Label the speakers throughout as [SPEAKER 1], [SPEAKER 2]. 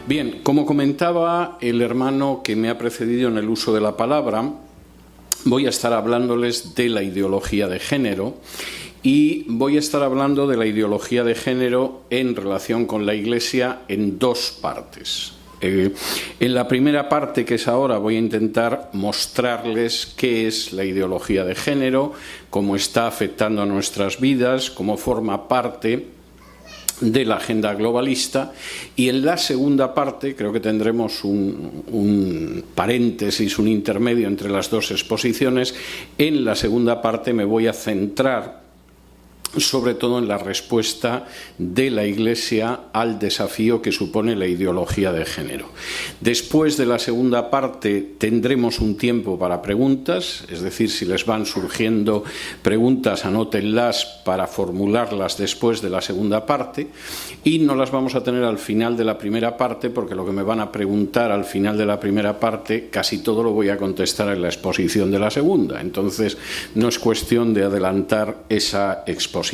[SPEAKER 1] Bien, como comentaba el hermano que me ha precedido en el uso de la palabra, voy a estar hablándoles de la ideología de género y voy a estar hablando de la ideología de género en relación con la Iglesia en dos partes. En la primera parte, que es ahora, voy a intentar mostrarles qué es la ideología de género, cómo está afectando a nuestras vidas, cómo forma parte de la agenda globalista, y en la segunda parte creo que tendremos un paréntesis, un intermedio entre las dos exposiciones. En la segunda parte me voy a centrar sobre todo en la respuesta de la Iglesia al desafío que supone la ideología de género. Después de la segunda parte tendremos un tiempo para preguntas, es decir, si les van surgiendo preguntas, anótenlas para formularlas después de la segunda parte, y no las vamos a tener al final de la primera parte, porque lo que me van a preguntar al final de la primera parte casi todo lo voy a contestar en la exposición de la segunda, entonces no es cuestión de adelantar esa exposición.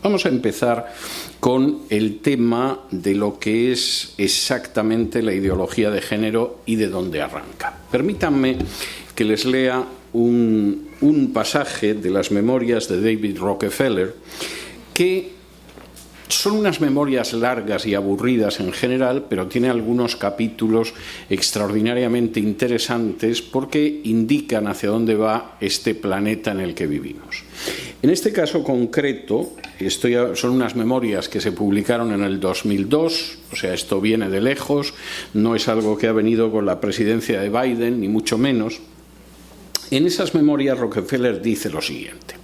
[SPEAKER 1] Vamos a empezar con el tema de lo que es exactamente la ideología de género y de dónde arranca. Permítanme que les lea un pasaje de las memorias de David Rockefeller, que son unas memorias largas y aburridas en general, pero tiene algunos capítulos extraordinariamente interesantes porque indican hacia dónde va este planeta en el que vivimos. En este caso concreto, son unas memorias que se publicaron en el 2002, o sea, esto viene de lejos, no es algo que ha venido con la presidencia de Biden, ni mucho menos. En esas memorias Rockefeller dice lo siguiente: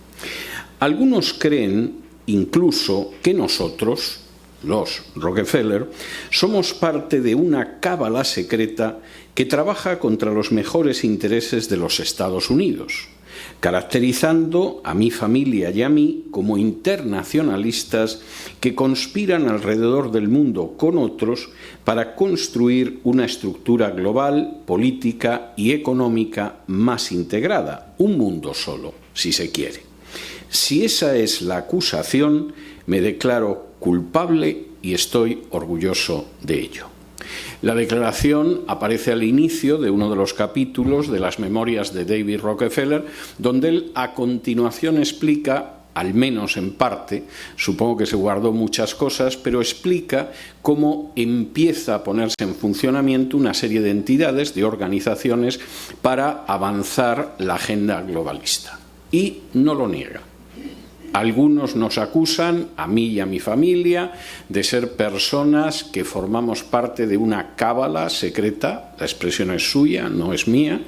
[SPEAKER 1] algunos creen incluso que nosotros, los Rockefeller, somos parte de una cábala secreta que trabaja contra los mejores intereses de los Estados Unidos, caracterizando a mi familia y a mí como internacionalistas que conspiran alrededor del mundo con otros para construir una estructura global, política y económica más integrada, un mundo solo, si se quiere. Si esa es la acusación, me declaro culpable y estoy orgulloso de ello. La declaración aparece al inicio de uno de los capítulos de las memorias de David Rockefeller, donde él a continuación explica, al menos en parte, supongo que se guardó muchas cosas, pero explica cómo empieza a ponerse en funcionamiento una serie de entidades, de organizaciones, para avanzar la agenda globalista. Y no lo niega. Algunos nos acusan, a mí y a mi familia, de ser personas que formamos parte de una cábala secreta, la expresión es suya, no es mía,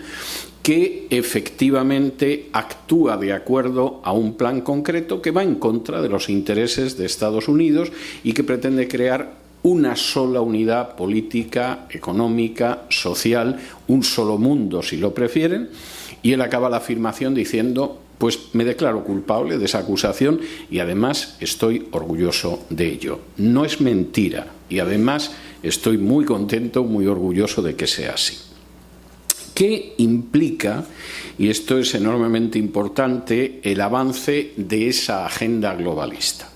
[SPEAKER 1] que efectivamente actúa de acuerdo a un plan concreto que va en contra de los intereses de Estados Unidos y que pretende crear una sola unidad política, económica, social, un solo mundo, si lo prefieren, y él acaba la afirmación diciendo: pues me declaro culpable de esa acusación y además estoy orgulloso de ello. No es mentira y además estoy muy contento, muy orgulloso de que sea así. ¿Qué implica, y esto es enormemente importante, el avance de esa agenda globalista?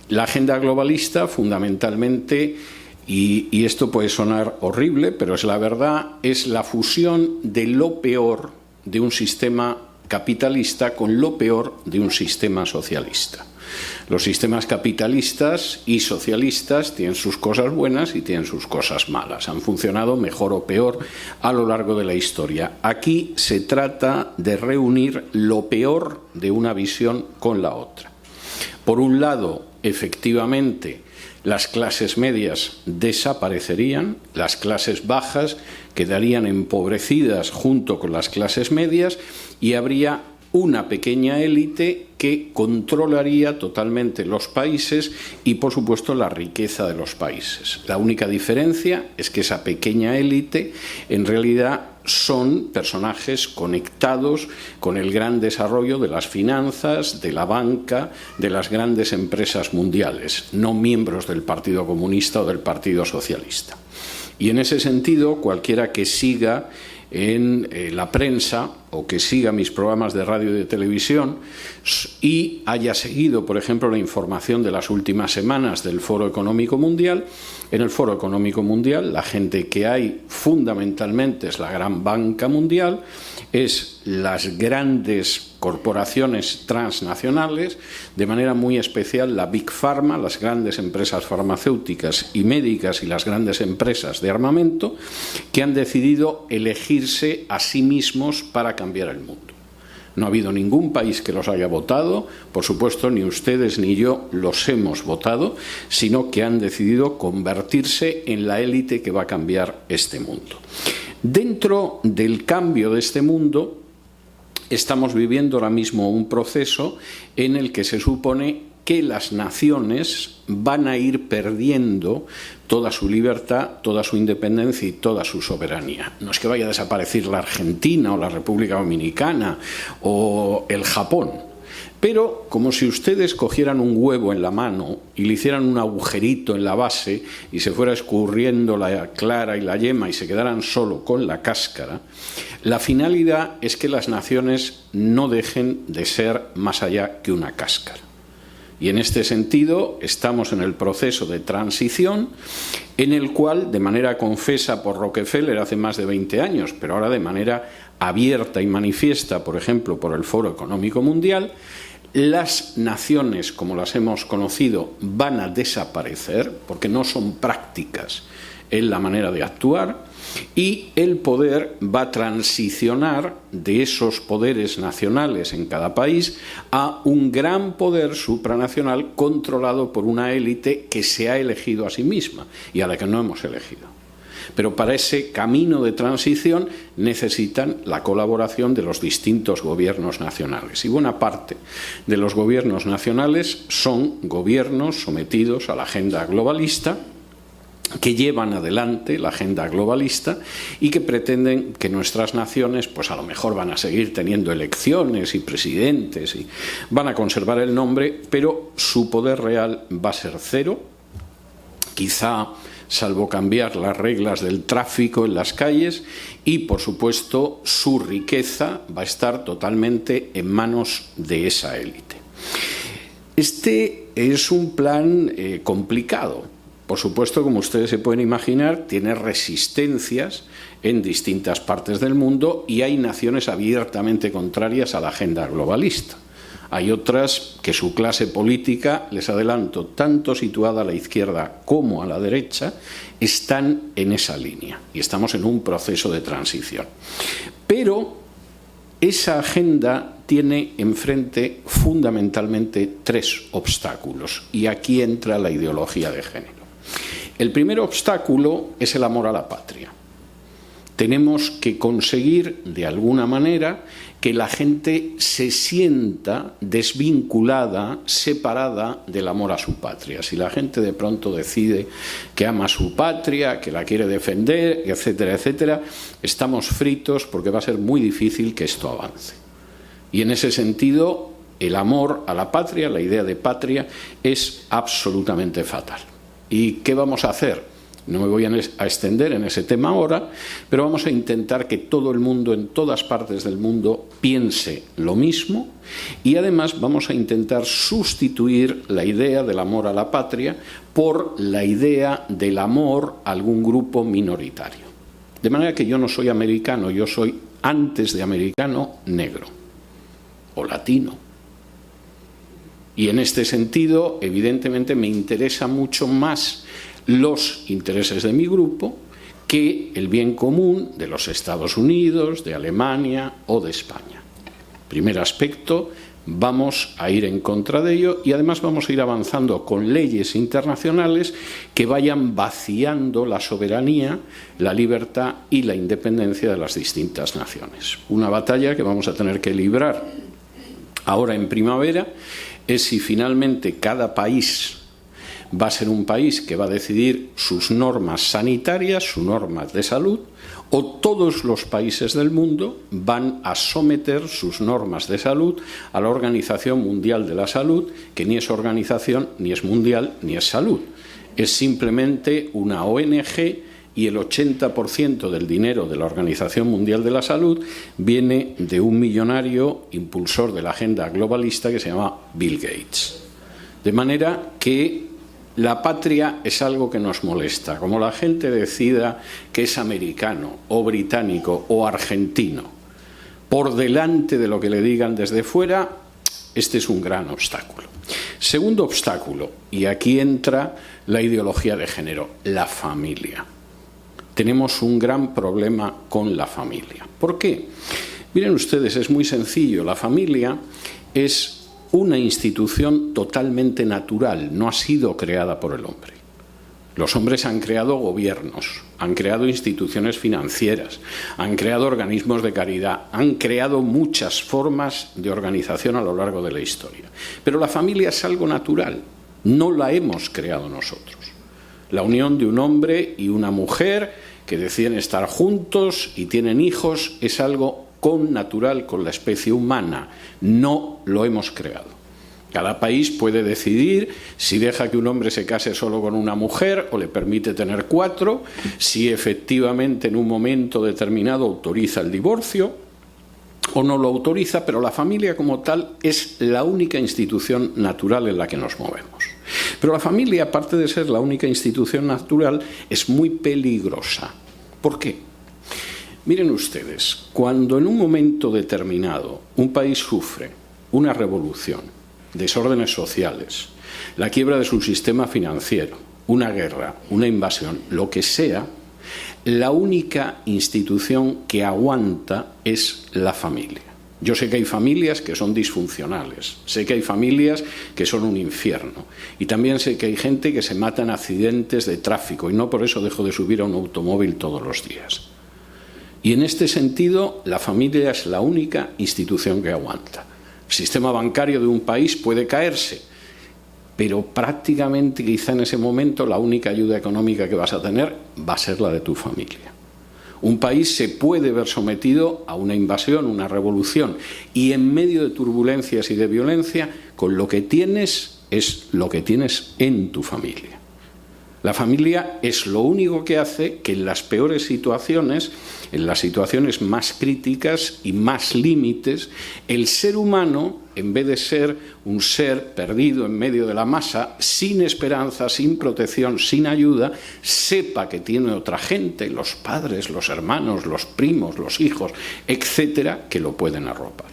[SPEAKER 1] La agenda globalista, fundamentalmente, y esto puede sonar horrible, pero es la verdad, es la fusión de lo peor de un sistema capitalista con lo peor de un sistema socialista. Los sistemas capitalistas y socialistas tienen sus cosas buenas y tienen sus cosas malas. Han funcionado mejor o peor a lo largo de la historia. Aquí se trata de reunir lo peor de una visión con la otra. Por un lado, efectivamente, las clases medias desaparecerían, las clases bajas quedarían empobrecidas junto con las clases medias y habría una pequeña élite que controlaría totalmente los países y, por supuesto, la riqueza de los países. La única diferencia es que esa pequeña élite en realidad son personajes conectados con el gran desarrollo de las finanzas, de la banca, de las grandes empresas mundiales, no miembros del Partido Comunista o del Partido Socialista. Y en ese sentido, cualquiera que siga en la prensa o que siga mis programas de radio y de televisión y haya seguido, por ejemplo, la información de las últimas semanas del Foro Económico Mundial. En el Foro Económico Mundial la gente que hay fundamentalmente es la gran banca mundial, es las grandes corporaciones transnacionales, de manera muy especial la Big Pharma, las grandes empresas farmacéuticas y médicas y las grandes empresas de armamento, que han decidido elegirse a sí mismos para cambiar el mundo. No ha habido ningún país que los haya votado, por supuesto ni ustedes ni yo los hemos votado, sino que han decidido convertirse en la élite que va a cambiar este mundo. Dentro del cambio de este mundo estamos viviendo ahora mismo un proceso en el que se supone que las naciones van a ir perdiendo toda su libertad, toda su independencia y toda su soberanía. No es que vaya a desaparecer la Argentina o la República Dominicana o el Japón, pero como si ustedes cogieran un huevo en la mano y le hicieran un agujerito en la base y se fuera escurriendo la clara y la yema y se quedaran solo con la cáscara, la finalidad es que las naciones no dejen de ser más allá que una cáscara. Y en este sentido estamos en el proceso de transición en el cual, de manera confesa por Rockefeller hace más de 20 años, pero ahora de manera abierta y manifiesta, por ejemplo, por el Foro Económico Mundial, las naciones, como las hemos conocido, van a desaparecer porque no son prácticas en la manera de actuar, y el poder va a transicionar de esos poderes nacionales en cada país a un gran poder supranacional controlado por una élite que se ha elegido a sí misma y a la que no hemos elegido. Pero para ese camino de transición necesitan la colaboración de los distintos gobiernos nacionales. Y buena parte de los gobiernos nacionales son gobiernos sometidos a la agenda globalista, que llevan adelante la agenda globalista y que pretenden que nuestras naciones, pues a lo mejor van a seguir teniendo elecciones y presidentes y van a conservar el nombre, pero su poder real va a ser cero, quizá salvo cambiar las reglas del tráfico en las calles, y por supuesto su riqueza va a estar totalmente en manos de esa élite. Este es un plan complicado. Por supuesto, como ustedes se pueden imaginar, tiene resistencias en distintas partes del mundo y hay naciones abiertamente contrarias a la agenda globalista. Hay otras que su clase política, les adelanto, tanto situada a la izquierda como a la derecha, están en esa línea y estamos en un proceso de transición. Pero esa agenda tiene enfrente fundamentalmente tres obstáculos y aquí entra la ideología de género. El primer obstáculo es el amor a la patria. Tenemos que conseguir, de alguna manera, que la gente se sienta desvinculada, separada del amor a su patria. Si la gente de pronto decide que ama a su patria, que la quiere defender, etcétera, etcétera, estamos fritos porque va a ser muy difícil que esto avance. Y en ese sentido, el amor a la patria, la idea de patria, es absolutamente fatal. ¿Y qué vamos a hacer? No me voy a extender en ese tema ahora, pero vamos a intentar que todo el mundo, en todas partes del mundo, piense lo mismo y además vamos a intentar sustituir la idea del amor a la patria por la idea del amor a algún grupo minoritario. De manera que yo no soy americano, yo soy, antes de americano, negro o latino. Y en este sentido, evidentemente, me interesa mucho más los intereses de mi grupo que el bien común de los Estados Unidos, de Alemania o de España. Primer aspecto, vamos a ir en contra de ello y además vamos a ir avanzando con leyes internacionales que vayan vaciando la soberanía, la libertad y la independencia de las distintas naciones. Una batalla que vamos a tener que librar ahora en primavera es si finalmente cada país va a ser un país que va a decidir sus normas sanitarias, sus normas de salud, o todos los países del mundo van a someter sus normas de salud a la Organización Mundial de la Salud, que ni es organización, ni es mundial, ni es salud. Es simplemente una ONG y el 80% del dinero de la Organización Mundial de la Salud viene de un millonario impulsor de la agenda globalista que se llama Bill Gates. De manera que la patria es algo que nos molesta. Como la gente decida que es americano o británico o argentino, por delante de lo que le digan desde fuera, este es un gran obstáculo. Segundo obstáculo, y aquí entra la ideología de género, la familia. Tenemos un gran problema con la familia. ¿Por qué? Miren ustedes, es muy sencillo. La familia es una institución totalmente natural, no ha sido creada por el hombre. Los hombres han creado gobiernos, han creado instituciones financieras, han creado organismos de caridad, han creado muchas formas de organización a lo largo de la historia. Pero la familia es algo natural, no la hemos creado nosotros. La unión de un hombre y una mujer que deciden estar juntos y tienen hijos es algo connatural con la especie humana, no lo hemos creado. Cada país puede decidir si deja que un hombre se case solo con una mujer o le permite tener 4, si efectivamente en un momento determinado autoriza el divorcio o no lo autoriza, pero la familia como tal es la única institución natural en la que nos movemos. Pero la familia, aparte de ser la única institución natural, es muy peligrosa. ¿Por qué? Miren ustedes, cuando en un momento determinado un país sufre una revolución, desórdenes sociales, la quiebra de su sistema financiero, una guerra, una invasión, lo que sea, la única institución que aguanta es la familia. Yo sé que hay familias que son disfuncionales, sé que hay familias que son un infierno y también sé que hay gente que se mata en accidentes de tráfico y no por eso dejo de subir a un automóvil todos los días. Y en este sentido, la familia es la única institución que aguanta. El sistema bancario de un país puede caerse, pero prácticamente quizá en ese momento la única ayuda económica que vas a tener va a ser la de tu familia. Un país se puede ver sometido a una invasión, una revolución, y en medio de turbulencias y de violencia, con lo que tienes es lo que tienes en tu familia. La familia es lo único que hace que en las peores situaciones, en las situaciones más críticas y más límites, el ser humano, en vez de ser un ser perdido en medio de la masa, sin esperanza, sin protección, sin ayuda, sepa que tiene otra gente, los padres, los hermanos, los primos, los hijos, etcétera, que lo pueden arropar.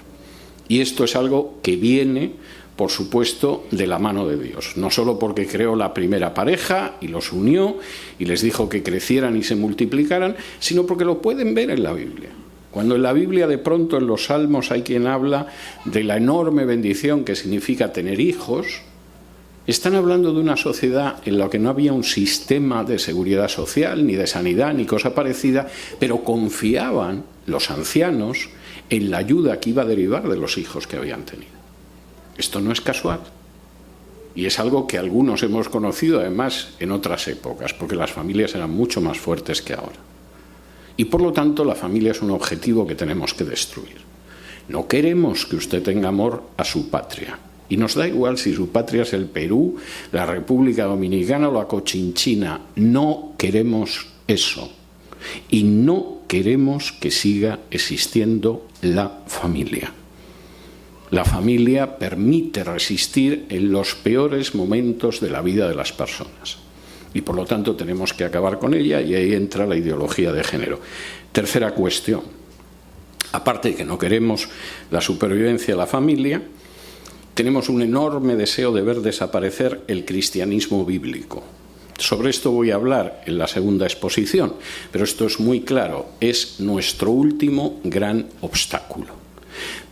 [SPEAKER 1] Y esto es algo que viene, por supuesto, de la mano de Dios. No solo porque creó la primera pareja y los unió y les dijo que crecieran y se multiplicaran, sino porque lo pueden ver en la Biblia. Cuando en la Biblia de pronto en los Salmos hay quien habla de la enorme bendición que significa tener hijos, están hablando de una sociedad en la que no había un sistema de seguridad social, ni de sanidad, ni cosa parecida, pero confiaban los ancianos en la ayuda que iba a derivar de los hijos que habían tenido. Esto no es casual y es algo que algunos hemos conocido además en otras épocas, porque las familias eran mucho más fuertes que ahora. Y por lo tanto la familia es un objetivo que tenemos que destruir. No queremos que usted tenga amor a su patria. Y nos da igual si su patria es el Perú, la República Dominicana o la Cochinchina. No queremos eso. Y no queremos que siga existiendo la familia. La familia permite resistir en los peores momentos de la vida de las personas. Y por lo tanto tenemos que acabar con ella y ahí entra la ideología de género. Tercera cuestión. Aparte de que no queremos la supervivencia de la familia, tenemos un enorme deseo de ver desaparecer el cristianismo bíblico. Sobre esto voy a hablar en la segunda exposición, pero esto es muy claro, es nuestro último gran obstáculo.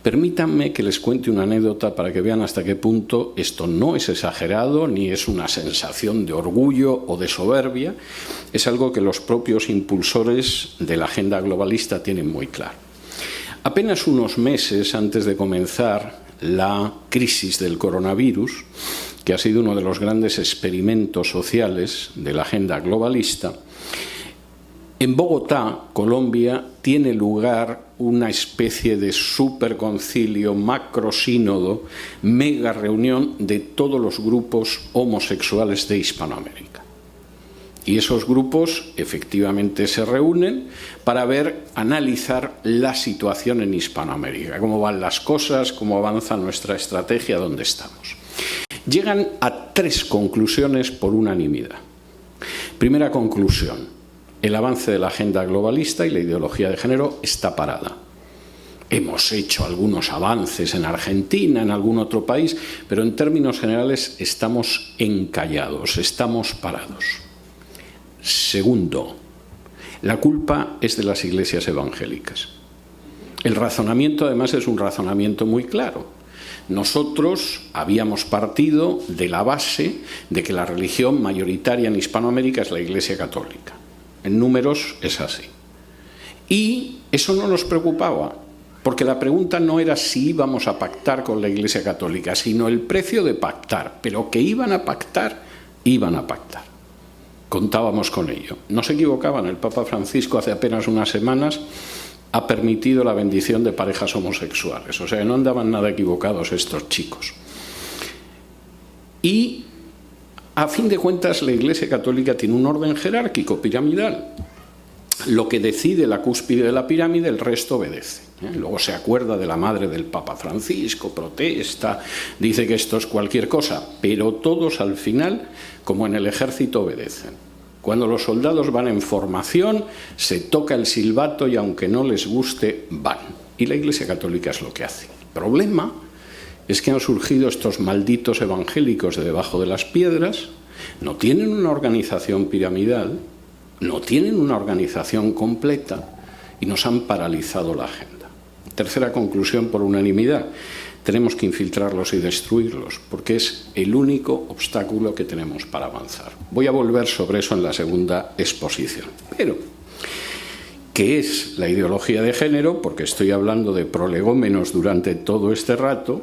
[SPEAKER 1] Permítanme que les cuente una anécdota para que vean hasta qué punto esto no es exagerado ni es una sensación de orgullo o de soberbia, es algo que los propios impulsores de la agenda globalista tienen muy claro. Apenas unos meses antes de comenzar la crisis del coronavirus, que ha sido uno de los grandes experimentos sociales de la agenda globalista, en Bogotá, Colombia, tiene lugar una especie de superconcilio, macrosínodo, mega reunión de todos los grupos homosexuales de Hispanoamérica. Y esos grupos efectivamente se reúnen para analizar la situación en Hispanoamérica, cómo van las cosas, cómo avanza nuestra estrategia, dónde estamos. Llegan a 3 conclusiones por unanimidad. Primera conclusión: el avance de la agenda globalista y la ideología de género está parada. Hemos hecho algunos avances en Argentina, en algún otro país, pero en términos generales estamos encallados, estamos parados. Segundo, la culpa es de las iglesias evangélicas. El razonamiento, además, es un razonamiento muy claro. Nosotros habíamos partido de la base de que la religión mayoritaria en Hispanoamérica es la Iglesia Católica. En números es así. Y eso no nos preocupaba, porque la pregunta no era si íbamos a pactar con la Iglesia Católica, sino el precio de pactar. Pero que iban a pactar, iban a pactar. Contábamos con ello. No se equivocaban. El Papa Francisco hace apenas unas semanas ha permitido la bendición de parejas homosexuales. O sea, no andaban nada equivocados estos chicos. Y, a fin de cuentas, la Iglesia Católica tiene un orden jerárquico, piramidal. Lo que decide la cúspide de la pirámide, el resto obedece. Luego se acuerda de la madre del Papa Francisco, protesta, dice que esto es cualquier cosa, pero todos al final, como en el ejército, obedecen. Cuando los soldados van en formación, se toca el silbato y aunque no les guste, van. Y la Iglesia Católica es lo que hace. El problema es que han surgido estos malditos evangélicos de debajo de las piedras, no tienen una organización piramidal, no tienen una organización completa y nos han paralizado la agenda. Tercera conclusión por unanimidad: tenemos que infiltrarlos y destruirlos, porque es el único obstáculo que tenemos para avanzar. Voy a volver sobre eso en la segunda exposición. Pero, ¿qué es la ideología de género? Porque estoy hablando de prolegómenos durante todo este rato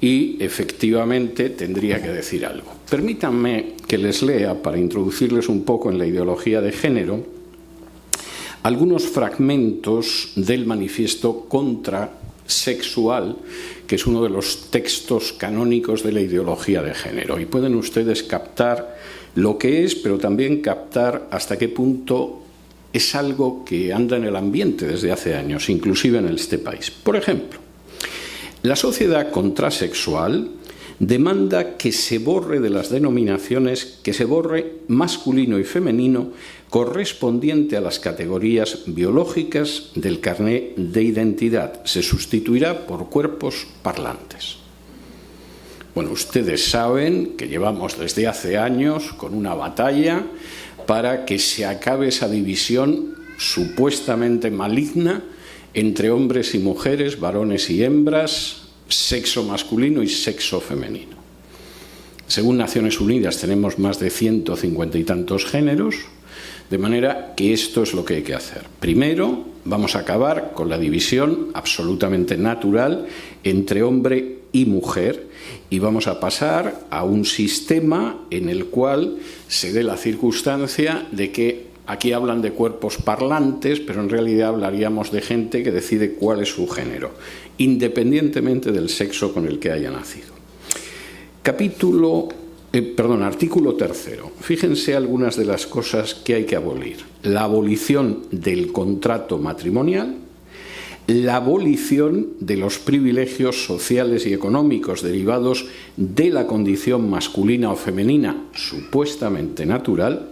[SPEAKER 1] y efectivamente tendría que decir algo. Permítanme que les lea, para introducirles un poco en la ideología de género, algunos fragmentos del manifiesto contrasexual, que es uno de los textos canónicos de la ideología de género. Y pueden ustedes captar lo que es, pero también captar hasta qué punto es algo que anda en el ambiente desde hace años, inclusive en este país. Por ejemplo, la sociedad contrasexual demanda que se borre de las denominaciones, que se borre masculino y femenino correspondiente a las categorías biológicas del carné de identidad. Se sustituirá por cuerpos parlantes. Bueno, ustedes saben que llevamos desde hace años con una batalla para que se acabe esa división supuestamente maligna entre hombres y mujeres, varones y hembras, sexo masculino y sexo femenino. Según Naciones Unidas tenemos más de 150 y tantos géneros, de manera que esto es lo que hay que hacer. Primero, vamos a acabar con la división absolutamente natural entre hombre y mujer y vamos a pasar a un sistema en el cual se dé la circunstancia de que aquí hablan de cuerpos parlantes, pero en realidad hablaríamos de gente que decide cuál es su género, independientemente del sexo con el que haya nacido. Artículo 3. Fíjense algunas de las cosas que hay que abolir. La abolición del contrato matrimonial, la abolición de los privilegios sociales y económicos derivados de la condición masculina o femenina supuestamente natural,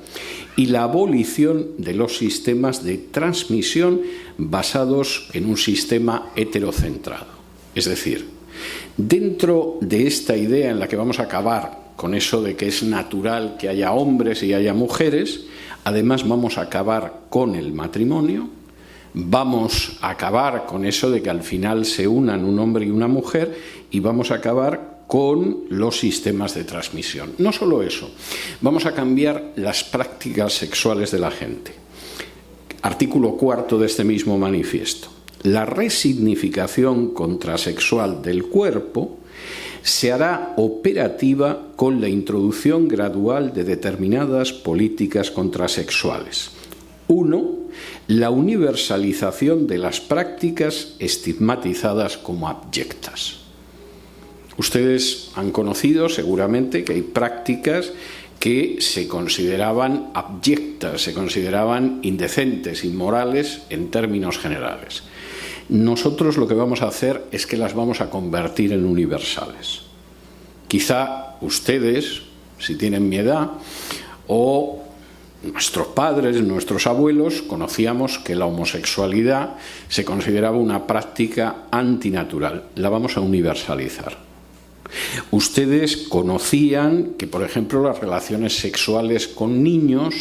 [SPEAKER 1] y la abolición de los sistemas de transmisión basados en un sistema heterocentrado. Es decir, dentro de esta idea en la que vamos a acabar con eso de que es natural que haya hombres y haya mujeres, además vamos a acabar con el matrimonio, vamos a acabar con eso de que al final se unan un hombre y una mujer y vamos a acabar con los sistemas de transmisión. No solo eso, vamos a cambiar las prácticas sexuales de la gente. Artículo 4 de este mismo manifiesto. La resignificación contrasexual del cuerpo se hará operativa con la introducción gradual de determinadas políticas contrasexuales. 1. La universalización de las prácticas estigmatizadas como abyectas. Ustedes han conocido seguramente que hay prácticas que se consideraban abyectas, se consideraban indecentes, inmorales en términos generales. Nosotros lo que vamos a hacer es que las vamos a convertir en universales. Quizá ustedes, si tienen mi edad, o nuestros padres, nuestros abuelos, conocíamos que la homosexualidad se consideraba una práctica antinatural. La vamos a universalizar. Ustedes conocían que, por ejemplo, las relaciones sexuales con niños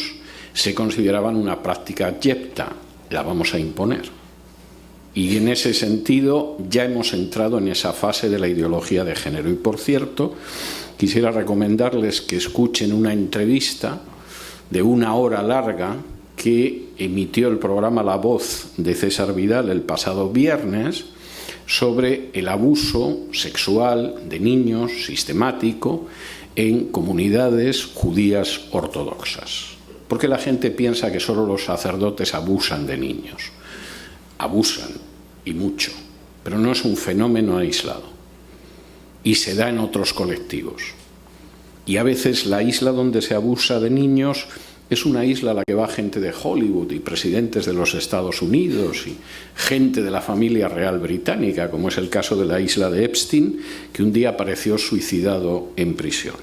[SPEAKER 1] se consideraban una práctica abyecta. La vamos a imponer. Y en ese sentido ya hemos entrado en esa fase de la ideología de género. Y por cierto, quisiera recomendarles que escuchen una entrevista de 1 hora larga que emitió el programa La Voz de César Vidal el pasado viernes sobre el abuso sexual de niños sistemático en comunidades judías ortodoxas. Porque la gente piensa que solo los sacerdotes abusan de niños. Abusan, y mucho, pero no es un fenómeno aislado. Y se da en otros colectivos. Y a veces la isla donde se abusa de niños es una isla a la que va gente de Hollywood y presidentes de los Estados Unidos y gente de la familia real británica, como es el caso de la isla de Epstein, que un día apareció suicidado en prisión.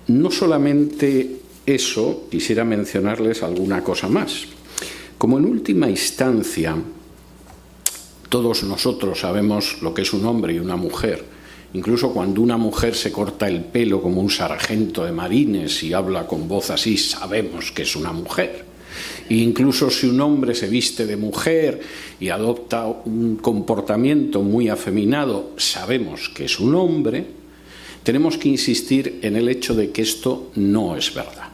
[SPEAKER 1] No solamente eso, quisiera mencionarles alguna cosa más. Como en última instancia todos nosotros sabemos lo que es un hombre y una mujer, incluso cuando una mujer se corta el pelo como un sargento de marines y habla con voz así, sabemos que es una mujer. E incluso si un hombre se viste de mujer y adopta un comportamiento muy afeminado, sabemos que es un hombre. Tenemos que insistir en el hecho de que esto no es verdad.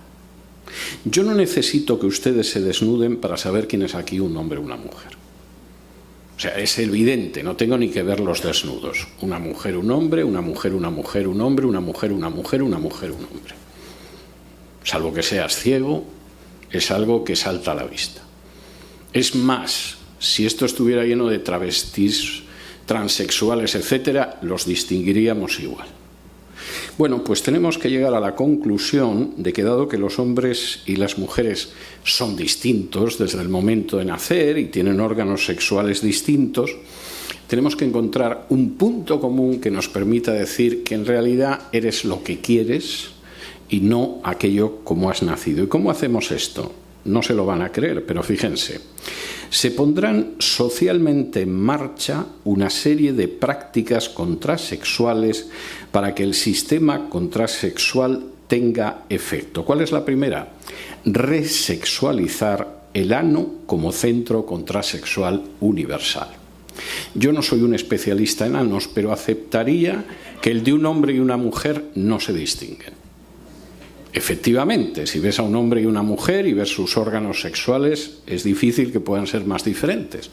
[SPEAKER 1] Yo no necesito que ustedes se desnuden para saber quién es aquí un hombre o una mujer. O sea, es evidente, no tengo ni que ver los desnudos. Una mujer, un hombre, una mujer, una mujer, un hombre, una mujer, una mujer, una mujer, un hombre. Salvo que seas ciego, es algo que salta a la vista. Es más, si esto estuviera lleno de travestis, transexuales, etcétera, los distinguiríamos igual. Bueno, pues tenemos que llegar a la conclusión de que dado que los hombres y las mujeres son distintos desde el momento de nacer y tienen órganos sexuales distintos, tenemos que encontrar un punto común que nos permita decir que en realidad eres lo que quieres y no aquello como has nacido. ¿Y cómo hacemos esto? No se lo van a creer, pero fíjense. Se pondrán socialmente en marcha una serie de prácticas contrasexuales para que el sistema contrasexual tenga efecto. ¿Cuál es la primera? Resexualizar el ano como centro contrasexual universal. Yo no soy un especialista en anos, pero aceptaría que el de un hombre y una mujer no se distinguen. Efectivamente, si ves a un hombre y una mujer y ves sus órganos sexuales, es difícil que puedan ser más diferentes.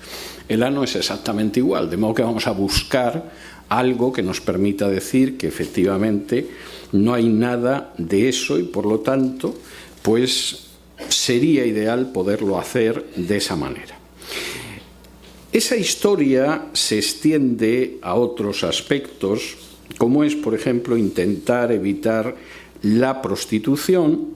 [SPEAKER 1] El ano es exactamente igual, de modo que vamos a buscar algo que nos permita decir que efectivamente no hay nada de eso y por lo tanto, pues sería ideal poderlo hacer de esa manera. Esa historia se extiende a otros aspectos, como es, por ejemplo, intentar evitar la prostitución,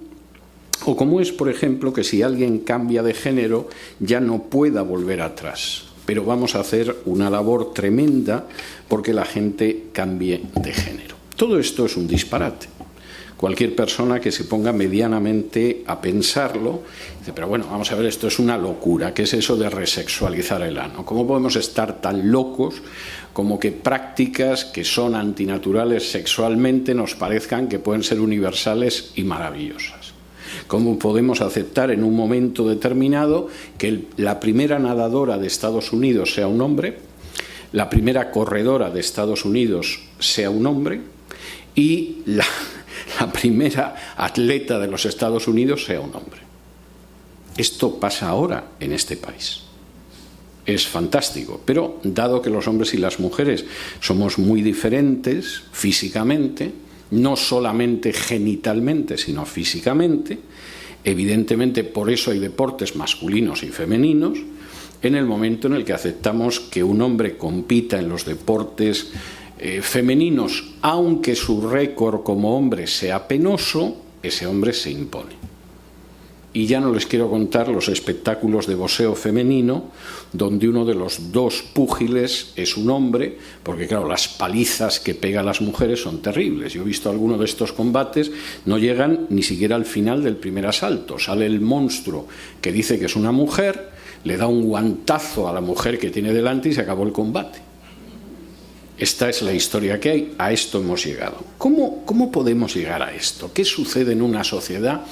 [SPEAKER 1] o como es, por ejemplo, que si alguien cambia de género ya no pueda volver atrás. Pero vamos a hacer una labor tremenda porque la gente cambie de género. Todo esto es un disparate. Cualquier persona que se ponga medianamente a pensarlo dice, pero bueno, vamos a ver, esto es una locura. ¿Qué es eso de resexualizar el ano? ¿Cómo podemos estar tan locos como que prácticas que son antinaturales sexualmente nos parezcan que pueden ser universales y maravillosas? ¿Cómo podemos aceptar en un momento determinado que la primera nadadora de Estados Unidos sea un hombre, la primera corredora de Estados Unidos sea un hombre y la primera atleta de los Estados Unidos sea un hombre? Esto pasa ahora en este país. Es fantástico, pero dado que los hombres y las mujeres somos muy diferentes físicamente, no solamente genitalmente, sino físicamente, evidentemente por eso hay deportes masculinos y femeninos. En el momento en el que aceptamos que un hombre compita en los deportes femeninos, aunque su récord como hombre sea penoso, ese hombre se impone. Y ya no les quiero contar los espectáculos de boxeo femenino, donde uno de los dos púgiles es un hombre, porque claro, las palizas que pega a las mujeres son terribles. Yo he visto algunos de estos combates, no llegan ni siquiera al final del primer asalto. Sale el monstruo que dice que es una mujer, le da un guantazo a la mujer que tiene delante y se acabó el combate. Esta es la historia que hay, a esto hemos llegado. ¿Cómo podemos llegar a esto? ¿Qué sucede en una sociedad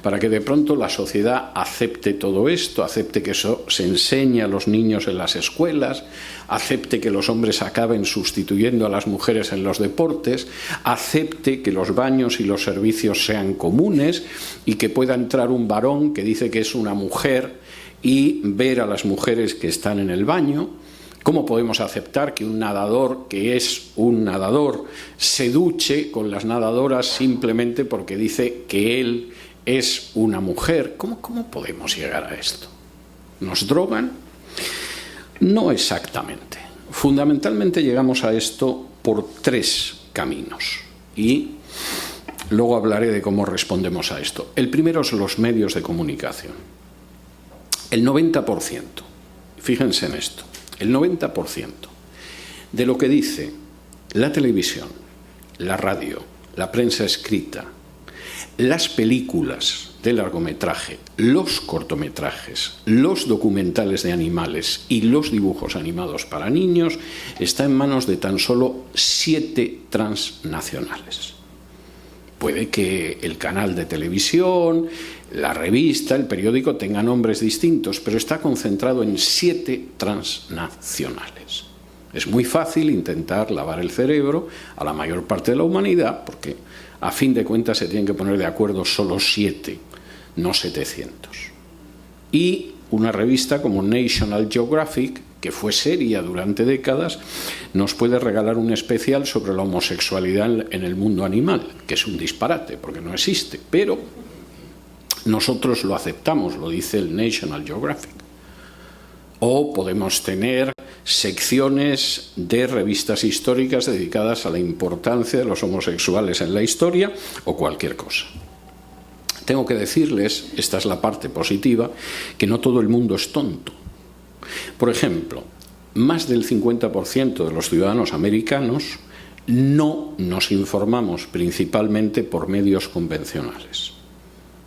[SPEAKER 1] para que de pronto la sociedad acepte todo esto, acepte que eso se enseñe a los niños en las escuelas, acepte que los hombres acaben sustituyendo a las mujeres en los deportes, acepte que los baños y los servicios sean comunes y que pueda entrar un varón que dice que es una mujer y ver a las mujeres que están en el baño? ¿Cómo podemos aceptar que un nadador que es un nadador se duche con las nadadoras simplemente porque dice que él es una mujer? ¿Cómo podemos llegar a esto? ¿Nos drogan? No exactamente. Fundamentalmente llegamos a esto por tres caminos y luego hablaré de cómo respondemos a esto. El primero son los medios de comunicación. El 90%, fíjense en esto, el 90% de lo que dice la televisión, la radio, la prensa escrita, las películas de largometraje, los cortometrajes, los documentales de animales y los dibujos animados para niños está en manos de tan solo 7 transnacionales. Puede que el canal de televisión, la revista, el periódico tengan nombres distintos, pero está concentrado en 7 transnacionales. Es muy fácil intentar lavar el cerebro a la mayor parte de la humanidad, porque a fin de cuentas se tienen que poner de acuerdo solo 7, no 700. Y una revista como National Geographic, que fue seria durante décadas, nos puede regalar un especial sobre la homosexualidad en el mundo animal, que es un disparate, porque no existe, pero nosotros lo aceptamos, lo dice el National Geographic. O podemos tener secciones de revistas históricas dedicadas a la importancia de los homosexuales en la historia o cualquier cosa. Tengo que decirles, esta es la parte positiva, que no todo el mundo es tonto. Por ejemplo, más del 50% de los ciudadanos americanos no nos informamos principalmente por medios convencionales.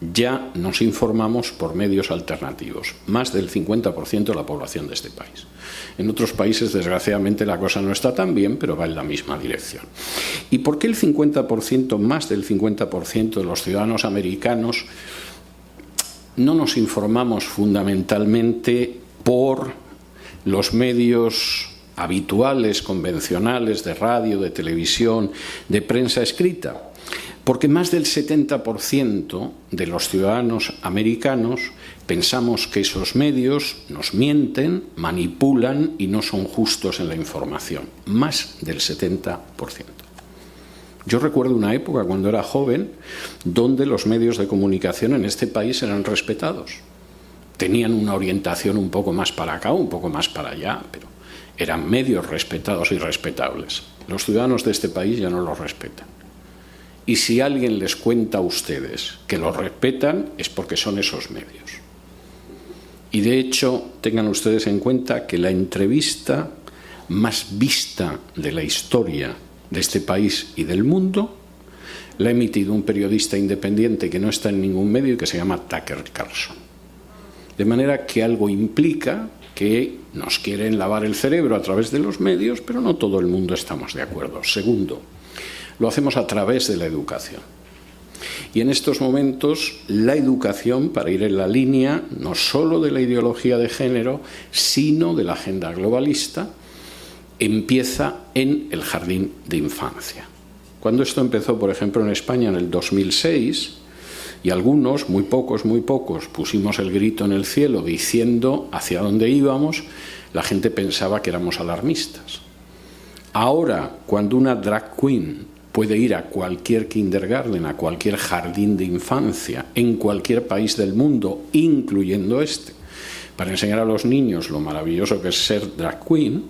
[SPEAKER 1] Ya nos informamos por medios alternativos, más del 50% de la población de este país. En otros países, desgraciadamente, la cosa no está tan bien, pero va en la misma dirección. ¿Y por qué el 50%, más del 50% de los ciudadanos americanos no nos informamos fundamentalmente por los medios habituales, convencionales, de radio, de televisión, de prensa escrita? Porque más del 70% de los ciudadanos americanos pensamos que esos medios nos mienten, manipulan y no son justos en la información. Más del 70%. Yo recuerdo una época cuando era joven donde los medios de comunicación en este país eran respetados. Tenían una orientación un poco más para acá, un poco más para allá, pero eran medios respetados y respetables. Los ciudadanos de este país ya no los respetan. Y si alguien les cuenta a ustedes que los respetan, es porque son esos medios. Y de hecho, tengan ustedes en cuenta que la entrevista más vista de la historia de este país y del mundo la ha emitido un periodista independiente que no está en ningún medio y que se llama Tucker Carlson. De manera que algo implica que nos quieren lavar el cerebro a través de los medios, pero no todo el mundo estamos de acuerdo. Segundo, lo hacemos a través de la educación. Y en estos momentos la educación, para ir en la línea no solo de la ideología de género, sino de la agenda globalista, empieza en el jardín de infancia. Cuando esto empezó, por ejemplo, en España en el 2006, y algunos, muy pocos, pusimos el grito en el cielo diciendo hacia dónde íbamos, la gente pensaba que éramos alarmistas. Ahora, cuando una drag queen puede ir a cualquier kindergarten, a cualquier jardín de infancia, en cualquier país del mundo, incluyendo este, para enseñar a los niños lo maravilloso que es ser drag queen,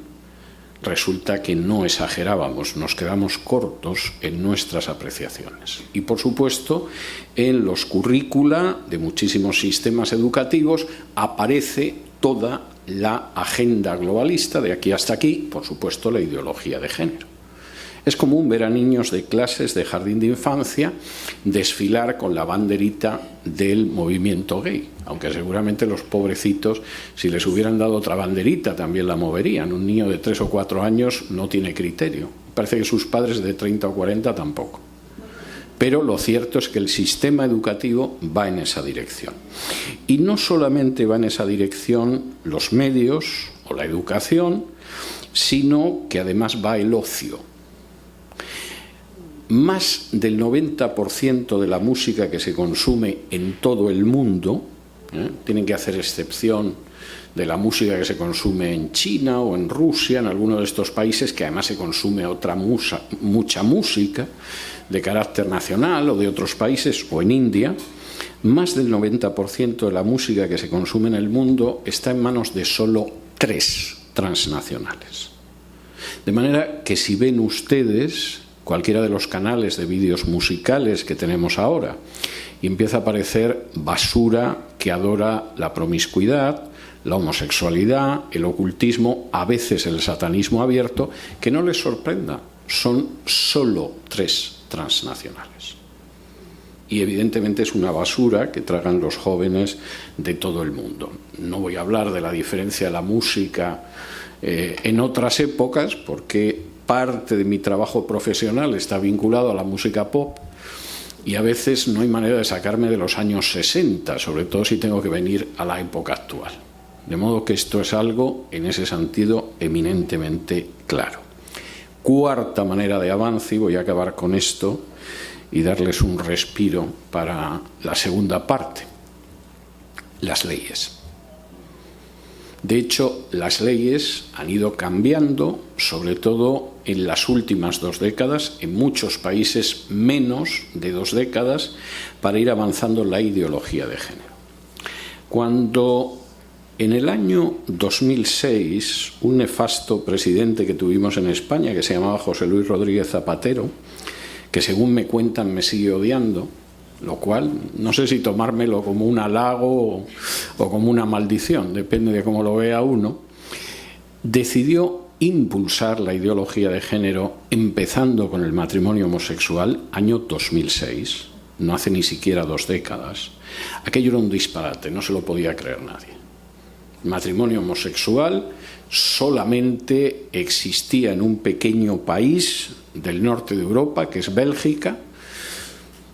[SPEAKER 1] resulta que no exagerábamos, nos quedamos cortos en nuestras apreciaciones. Y, por supuesto, en los currícula de muchísimos sistemas educativos aparece toda la agenda globalista, de aquí hasta aquí, por supuesto, la ideología de género. Es común ver a niños de clases de jardín de infancia desfilar con la banderita del movimiento gay, aunque seguramente los pobrecitos, si les hubieran dado otra banderita, también la moverían. Un niño de 3 o 4 años no tiene criterio. Parece que sus padres de 30 o 40 tampoco. Pero lo cierto es que el sistema educativo va en esa dirección. Y no solamente va en esa dirección los medios o la educación, sino que además va el ocio. Más del 90% de la música que se consume en todo el mundo, tienen que hacer excepción de la música que se consume en China o en Rusia, en alguno de estos países que además se consume mucha música de carácter nacional, o de otros países, o en India, más del 90% de la música que se consume en el mundo está en manos de solo 3 transnacionales. De manera que si ven ustedes cualquiera de los canales de vídeos musicales que tenemos ahora y empieza a aparecer basura que adora la promiscuidad, la homosexualidad, el ocultismo, a veces el satanismo abierto, que no les sorprenda, son solo 3 transnacionales. Y evidentemente es una basura que tragan los jóvenes de todo el mundo. No voy a hablar de la diferencia de la música en otras épocas, porque parte de mi trabajo profesional está vinculado a la música pop y a veces no hay manera de sacarme de los años 60, sobre todo si tengo que venir a la época actual. De modo que esto es algo, en ese sentido, eminentemente claro. Cuarta manera de avance, y voy a acabar con esto y darles un respiro para la segunda parte: las leyes. De hecho, las leyes han ido cambiando, sobre todo en las últimas 2 décadas, en muchos países menos de 2 décadas, para ir avanzando la ideología de género. Cuando en el año 2006 un nefasto presidente que tuvimos en España, que se llamaba José Luis Rodríguez Zapatero, que según me cuentan me sigue odiando, lo cual no sé si tomármelo como un halago o como una maldición, depende de cómo lo vea uno, decidió impulsar la ideología de género empezando con el matrimonio homosexual, año 2006, no hace ni siquiera 2 décadas. Aquello era un disparate, no se lo podía creer nadie. El matrimonio homosexual solamente existía en un pequeño país del norte de Europa, que es Bélgica,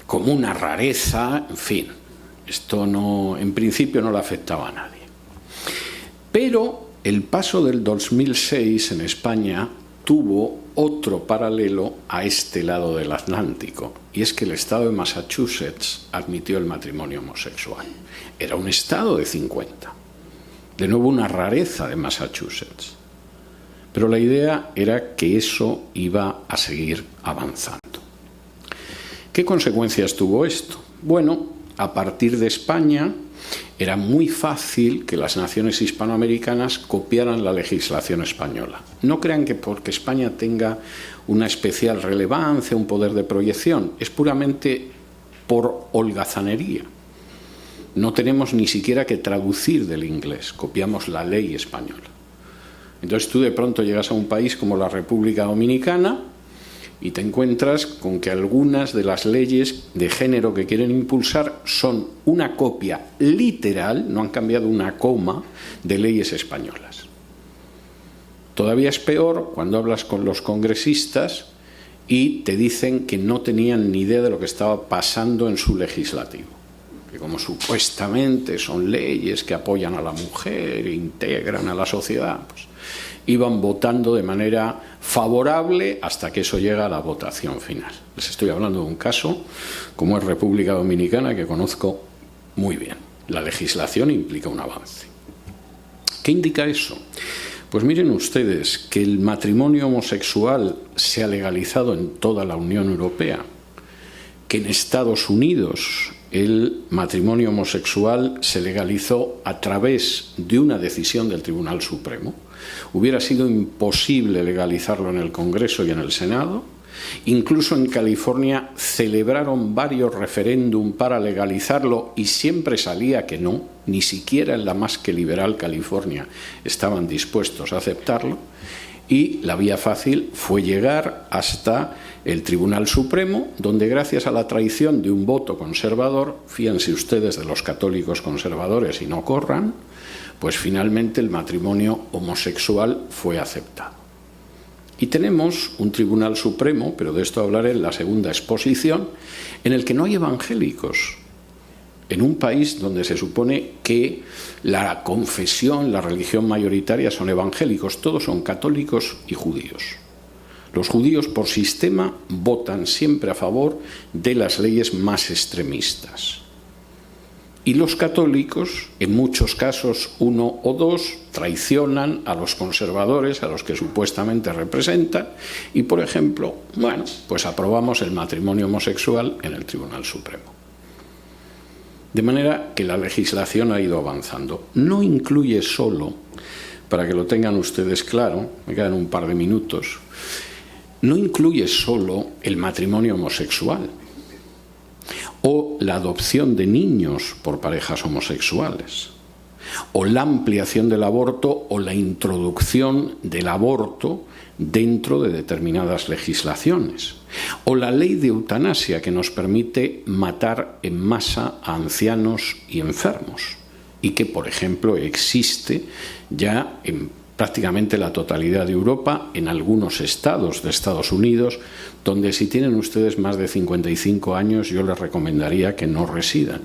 [SPEAKER 1] como una rareza, en fin, esto no, en principio no le afectaba a nadie. Pero el paso del 2006 en España tuvo otro paralelo a este lado del Atlántico, y es que el estado de Massachusetts admitió el matrimonio homosexual. Era un estado de 50. De nuevo una rareza de Massachusetts. Pero la idea era que eso iba a seguir avanzando. ¿Qué consecuencias tuvo esto? Bueno, a partir de España era muy fácil que las naciones hispanoamericanas copiaran la legislación española. No crean que porque España tenga una especial relevancia, un poder de proyección, es puramente por holgazanería. No tenemos ni siquiera que traducir del inglés, copiamos la ley española. Entonces tú de pronto llegas a un país como la República Dominicana y te encuentras con que algunas de las leyes de género que quieren impulsar son una copia literal, no han cambiado una coma, de leyes españolas. Todavía es peor cuando hablas con los congresistas y te dicen que no tenían ni idea de lo que estaba pasando en su legislativo. Que como supuestamente son leyes que apoyan a la mujer e integran a la sociedad, pues iban votando de manera favorable hasta que eso llega a la votación final. Les estoy hablando de un caso como es República Dominicana, que conozco muy bien. La legislación implica un avance. ¿Qué indica eso? Pues miren ustedes que el matrimonio homosexual se ha legalizado en toda la Unión Europea, que en Estados Unidos el matrimonio homosexual se legalizó a través de una decisión del Tribunal Supremo. hubiera sido imposible legalizarlo en el Congreso y en el Senado. Incluso en California celebraron varios referéndum para legalizarlo y siempre salía que no, ni siquiera en la más que liberal California estaban dispuestos a aceptarlo. Y la vía fácil fue llegar hasta el Tribunal Supremo, donde gracias a la traición de un voto conservador, fíjense ustedes de los católicos conservadores y no corran, pues finalmente el matrimonio homosexual fue aceptado. Y tenemos un Tribunal Supremo, pero de esto hablaré en la segunda exposición, en el que no hay evangélicos. En un país donde se supone que la confesión, la religión mayoritaria son evangélicos, todos son católicos y judíos. Los judíos por sistema votan siempre a favor de las leyes más extremistas. Y los católicos, en muchos casos uno o dos, traicionan a los conservadores, a los que supuestamente representan, y por ejemplo, pues aprobamos el matrimonio homosexual en el Tribunal Supremo. De manera que la legislación ha ido avanzando. No incluye solo, para que lo tengan ustedes claro, me quedan un par de minutos, no incluye solo el matrimonio homosexual o la adopción de niños por parejas homosexuales, o la ampliación del aborto o la introducción del aborto dentro de determinadas legislaciones, o la ley de eutanasia que nos permite matar en masa a ancianos y enfermos y que, por ejemplo, existe ya en prácticamente la totalidad de Europa, en algunos estados de Estados Unidos, donde si tienen ustedes más de 55 años yo les recomendaría que no residan,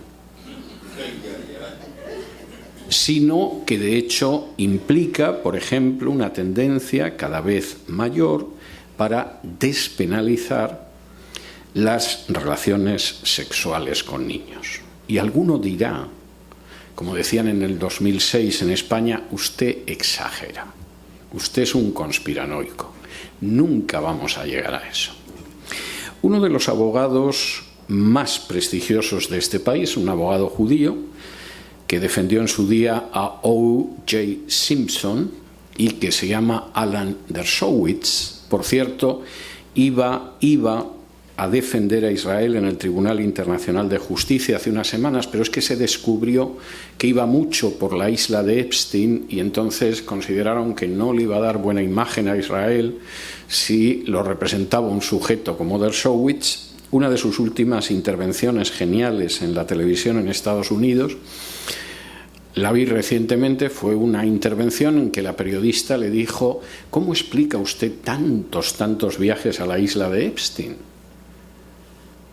[SPEAKER 1] sino que de hecho implica, por ejemplo, una tendencia cada vez mayor para despenalizar las relaciones sexuales con niños. Y alguno dirá, como decían en el 2006 en España, usted exagera, usted es un conspiranoico, nunca vamos a llegar a eso. Uno de los abogados más prestigiosos de este país, un abogado judío, que defendió en su día a O.J. Simpson y que se llama Alan Dershowitz, por cierto, iba a defender a Israel en el Tribunal Internacional de Justicia hace unas semanas, pero es que se descubrió que iba mucho por la isla de Epstein y entonces consideraron que no le iba a dar buena imagen a Israel si lo representaba un sujeto como Dershowitz. Una de sus últimas intervenciones geniales en la televisión en Estados Unidos, la vi recientemente, fue una intervención en que la periodista le dijo: ¿cómo explica usted tantos viajes a la isla de Epstein?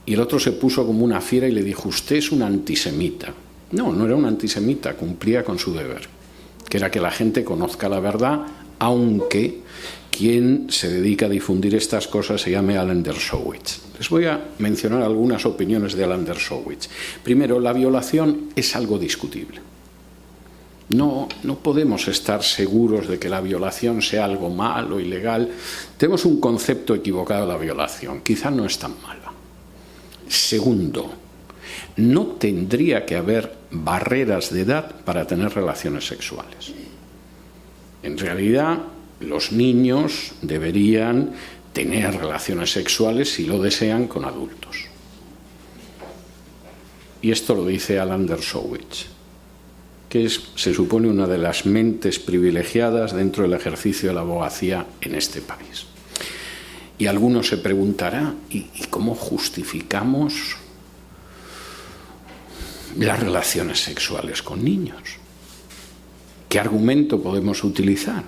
[SPEAKER 1] Y el otro se puso como una fiera y le dijo: usted es un antisemita. No, no era un antisemita, cumplía con su deber, que era que la gente conozca la verdad, aunque quien se dedica a difundir estas cosas se llame Alan Dershowitz. Les voy a mencionar algunas opiniones de Alan Dershowitz. Primero, la violación es algo discutible. No podemos estar seguros de que la violación sea algo malo, ilegal. Tenemos un concepto equivocado de la violación. Quizá no es tan mala. Segundo, no tendría que haber barreras de edad para tener relaciones sexuales. En realidad, los niños deberían tener relaciones sexuales, si lo desean, con adultos. Y esto lo dice Alan Dershowitz, que es, se supone, una de las mentes privilegiadas dentro del ejercicio de la abogacía en este país. Y alguno se preguntará, ¿y cómo justificamos las relaciones sexuales con niños? ¿Qué argumento podemos utilizar?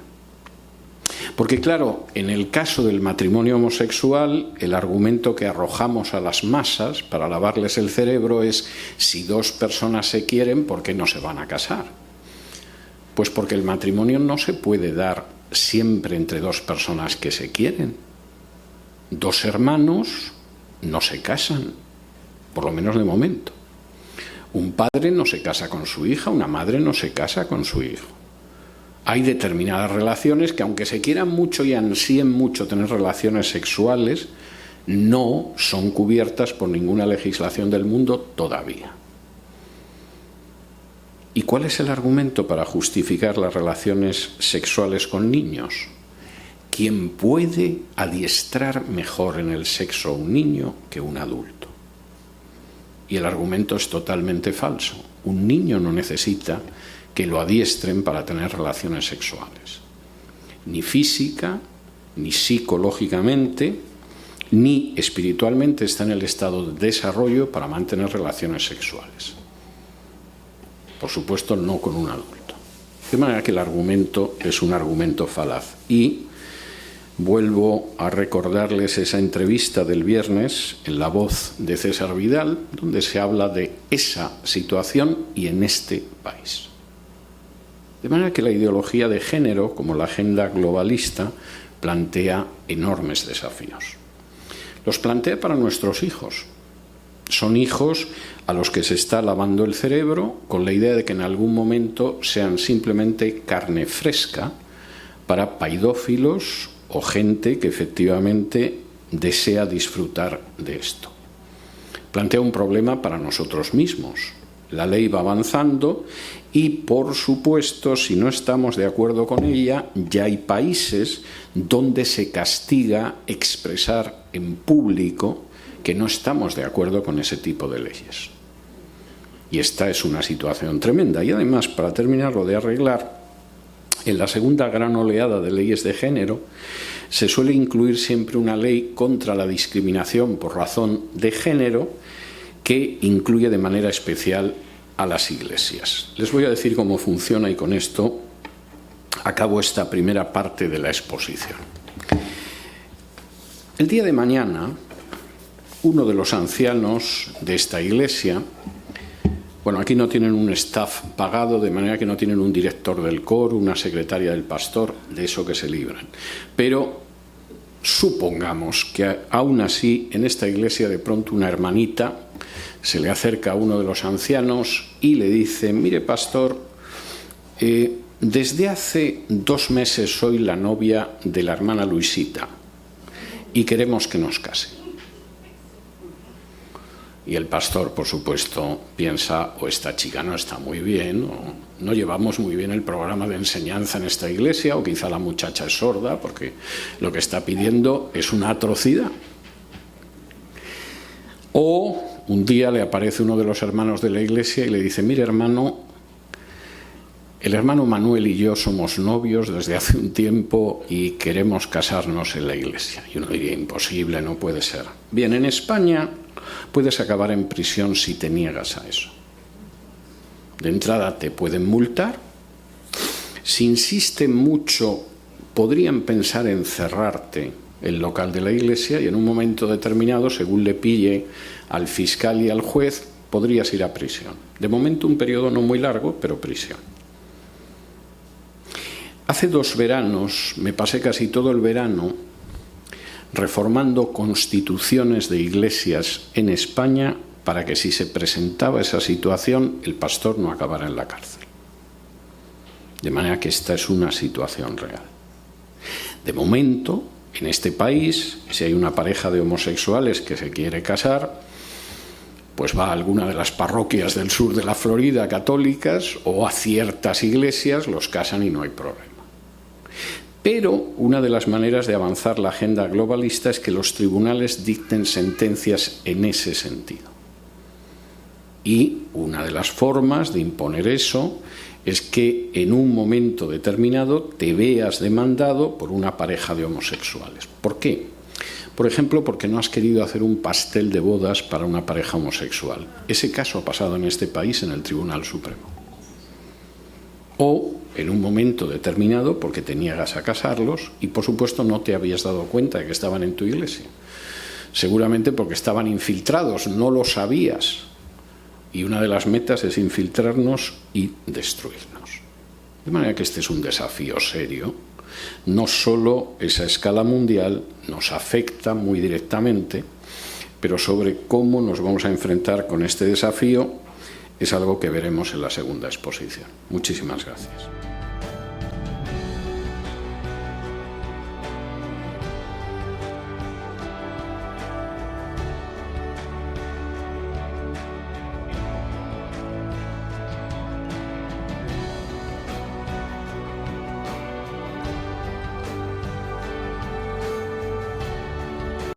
[SPEAKER 1] Porque claro, en el caso del matrimonio homosexual, el argumento que arrojamos a las masas para lavarles el cerebro es: si dos personas se quieren, ¿por qué no se van a casar? Pues porque el matrimonio no se puede dar siempre entre dos personas que se quieren. Dos hermanos no se casan, por lo menos de momento. Un padre no se casa con su hija, una madre no se casa con su hijo. Hay determinadas relaciones que, aunque se quieran mucho y ansíen mucho tener relaciones sexuales, no son cubiertas por ninguna legislación del mundo todavía. ¿Y cuál es el argumento para justificar las relaciones sexuales con niños? ¿Quién puede adiestrar mejor en el sexo a un niño que un adulto? Y el argumento es totalmente falso. Un niño no necesita que lo adiestren para tener relaciones sexuales. Ni física, ni psicológicamente, ni espiritualmente está en el estado de desarrollo para mantener relaciones sexuales. Por supuesto, no con un adulto. De manera que el argumento es un argumento falaz. Y vuelvo a recordarles esa entrevista del viernes en La Voz de César Vidal, donde se habla de esa situación y en este país. De manera que la ideología de género, como la agenda globalista, plantea enormes desafíos. Los plantea para nuestros hijos. Son hijos a los que se está lavando el cerebro con la idea de que en algún momento sean simplemente carne fresca para paidófilos o gente que efectivamente desea disfrutar de esto. Plantea un problema para nosotros mismos. La ley va avanzando y, por supuesto, si no estamos de acuerdo con ella, ya hay países donde se castiga expresar en público que no estamos de acuerdo con ese tipo de leyes. Y esta es una situación tremenda. Y además, para terminarlo de arreglar, en la segunda gran oleada de leyes de género se suele incluir siempre una ley contra la discriminación por razón de género que incluye de manera especial a las iglesias. Les voy a decir cómo funciona y con esto acabo esta primera parte de la exposición. El día de mañana, uno de los ancianos de esta iglesia, bueno, aquí no tienen un staff pagado, de manera que no tienen un director del coro, una secretaria del pastor, de eso que se libran. Pero supongamos que aún así en esta iglesia de pronto una hermanita se le acerca a uno de los ancianos y le dice: mire, pastor, desde hace 2 meses soy la novia de la hermana Luisita y queremos que nos case. Y el pastor, por supuesto, piensa: o esta chica no está muy bien, o no llevamos muy bien el programa de enseñanza en esta iglesia, o quizá la muchacha es sorda, porque lo que está pidiendo es una atrocidad. O un día le aparece uno de los hermanos de la iglesia y le dice: mire, hermano, el hermano Manuel y yo somos novios desde hace un tiempo y queremos casarnos en la iglesia. Y uno diría: imposible, no puede ser. Bien, en España puedes acabar en prisión si te niegas a eso. De entrada te pueden multar. Si insisten mucho, podrían pensar en cerrarte el local de la iglesia y en un momento determinado, según le pille al fiscal y al juez, podrías ir a prisión. De momento un periodo no muy largo, pero prisión. Hace 2 veranos me pasé casi todo el verano reformando constituciones de iglesias en España para que, si se presentaba esa situación, el pastor no acabara en la cárcel. De manera que esta es una situación real. De momento, en este país, si hay una pareja de homosexuales que se quiere casar, pues va a alguna de las parroquias del sur de la Florida católicas o a ciertas iglesias, los casan y no hay problema. Pero una de las maneras de avanzar la agenda globalista es que los tribunales dicten sentencias en ese sentido. Y una de las formas de imponer eso es que en un momento determinado te veas demandado por una pareja de homosexuales. ¿Por qué? Por ejemplo, porque no has querido hacer un pastel de bodas para una pareja homosexual. Ese caso ha pasado en este país en el Tribunal Supremo. O en un momento determinado porque te niegas a casarlos y, por supuesto, no te habías dado cuenta de que estaban en tu iglesia. Seguramente porque estaban infiltrados, no lo sabías. Y una de las metas es infiltrarnos y destruirnos. De manera que este es un desafío serio. No solo esa escala mundial nos afecta muy directamente, pero sobre cómo nos vamos a enfrentar con este desafío es algo que veremos en la segunda exposición. Muchísimas gracias.